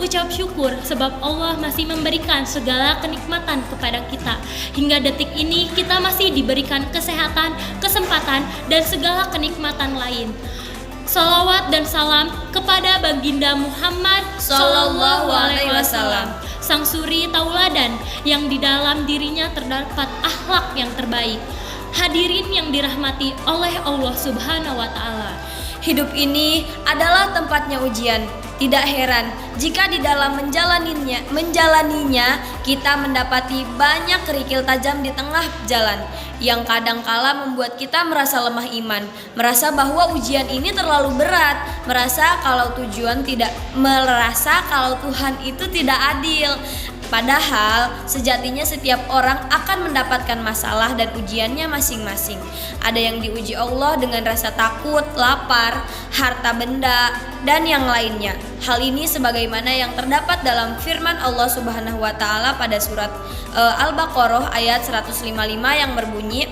mengucap syukur sebab Allah masih memberikan segala kenikmatan kepada kita. Hingga detik ini kita masih diberikan kesehatan, kesempatan, dan segala kenikmatan lain. Salawat dan salam kepada baginda Muhammad Sallallahu Alaihi Wasallam, sang suri tauladan yang di dalam dirinya terdapat akhlak yang terbaik. Hadirin yang dirahmati oleh Allah Subhanahu wa Ta'ala, hidup ini adalah tempatnya ujian. Tidak heran jika di dalam menjalaninya kita mendapati banyak kerikil tajam di tengah jalan yang kadangkala membuat kita merasa lemah iman, merasa bahwa ujian ini terlalu berat, merasa kalau Tuhan itu tidak adil. Padahal sejatinya setiap orang akan mendapatkan masalah dan ujiannya masing-masing. Ada yang diuji Allah dengan rasa takut, lapar, harta benda, dan yang lainnya. Hal ini sebagaimana yang terdapat dalam firman Allah Subhanahu wa Ta'ala pada surat Al-Baqarah ayat 155 yang berbunyi,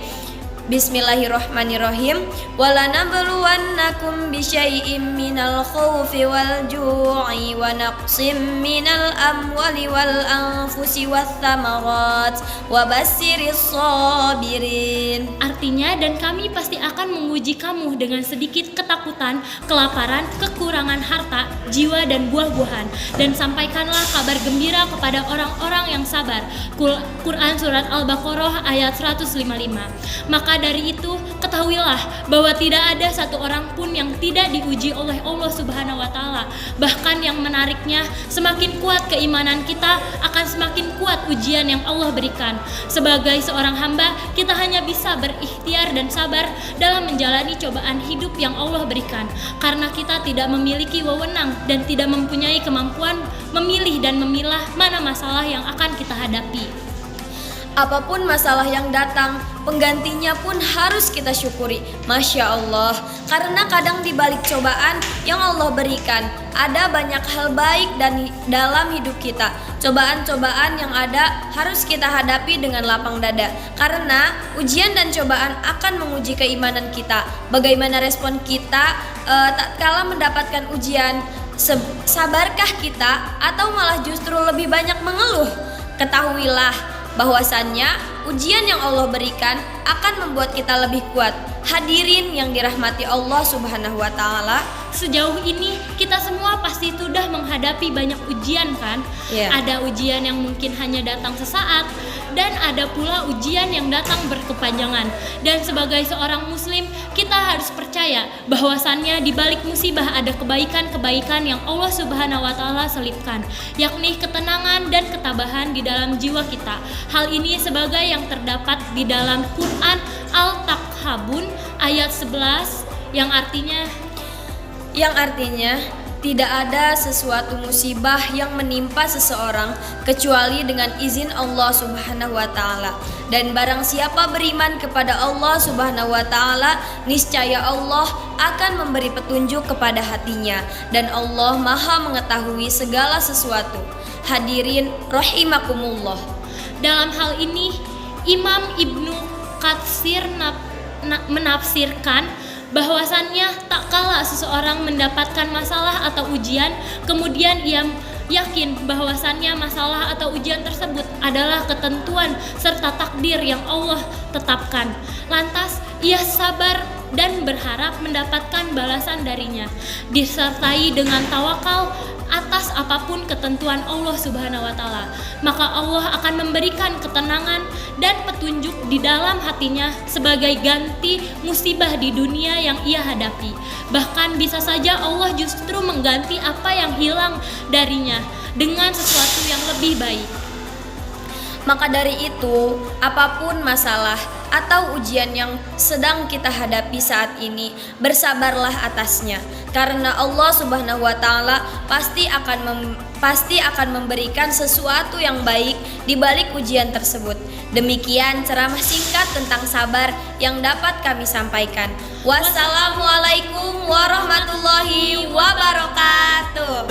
Bismillahirrahmanirrahim. Walanabluwannakum bisyai'im minal khawfi wal ju'i wa naqsim minal amwali wal anfusi wath thamarat wa bassiris sabirin. Artinya, dan kami pasti akan menguji kamu dengan sedikit ketakutan, kelaparan, kekurangan harta, jiwa, dan buah-buahan, dan sampaikanlah kabar gembira kepada orang-orang yang sabar. Quran surat Al-Baqarah ayat 155. Maka dari itu ketahuilah bahwa tidak ada satu orang pun yang tidak diuji oleh Allah Subhanahu wa Ta'ala. Bahkan yang menariknya, semakin kuat keimanan kita akan semakin kuat ujian yang Allah berikan. Sebagai seorang hamba, kita hanya bisa berikhtiar dan sabar dalam menjalani cobaan hidup yang Allah berikan, karena kita tidak memiliki wewenang dan tidak mempunyai kemampuan memilih dan memilah mana masalah yang akan kita hadapi. Apapun masalah yang datang, penggantinya pun harus kita syukuri. Masya Allah, karena kadang di balik cobaan yang Allah berikan, ada banyak hal baik dan dalam hidup kita. Cobaan-cobaan yang ada harus kita hadapi dengan lapang dada, karena ujian dan cobaan akan menguji keimanan kita. Bagaimana respon kita tatkala mendapatkan ujian? Sabarkah kita atau malah justru lebih banyak mengeluh? Ketahuilah bahwasannya ujian yang Allah berikan akan membuat kita lebih kuat. Hadirin yang dirahmati Allah Subhanahu wa Ta'ala, sejauh ini kita semua pasti sudah menghadapi banyak ujian kan? Ada ujian yang mungkin hanya datang sesaat, dan ada pula ujian yang datang berkepanjangan. Dan sebagai seorang muslim, kita harus percaya bahwasannya di balik musibah ada kebaikan-kebaikan yang Allah Subhanahu wa Ta'ala selipkan, yakni ketenangan dan ketabahan di dalam jiwa kita. Hal ini sebagai yang terdapat di dalam Quran Al-Takhabun ayat 11 yang artinya tidak ada sesuatu musibah yang menimpa seseorang kecuali dengan izin Allah Subhanahu wa Ta'ala. Dan barang siapa beriman kepada Allah Subhanahu wa Ta'ala, niscaya Allah akan memberi petunjuk kepada hatinya, dan Allah Maha mengetahui segala sesuatu. Hadirin rahimakumullah. Dalam hal ini Imam Ibnu Katsir menafsirkan bahwasannya tak kala seseorang mendapatkan masalah atau ujian, kemudian ia yakin bahwasannya masalah atau ujian tersebut adalah ketentuan serta takdir yang Allah tetapkan. Lantas ia sabar dan berharap mendapatkan balasan darinya, disertai dengan tawakal atas apapun ketentuan Allah Subhanahu wa Ta'ala. Maka Allah akan memberikan ketenangan dan petunjuk di dalam hatinya sebagai ganti musibah di dunia yang ia hadapi. Bahkan bisa saja Allah justru mengganti apa yang hilang darinya dengan sesuatu yang lebih baik. Maka dari itu, apapun masalah atau ujian yang sedang kita hadapi saat ini, bersabarlah atasnya, karena Allah Subhanahu wa Ta'ala pasti akan memberikan sesuatu yang baik di balik ujian tersebut. Demikian ceramah singkat tentang sabar yang dapat kami sampaikan. Wassalamualaikum warahmatullahi wabarakatuh.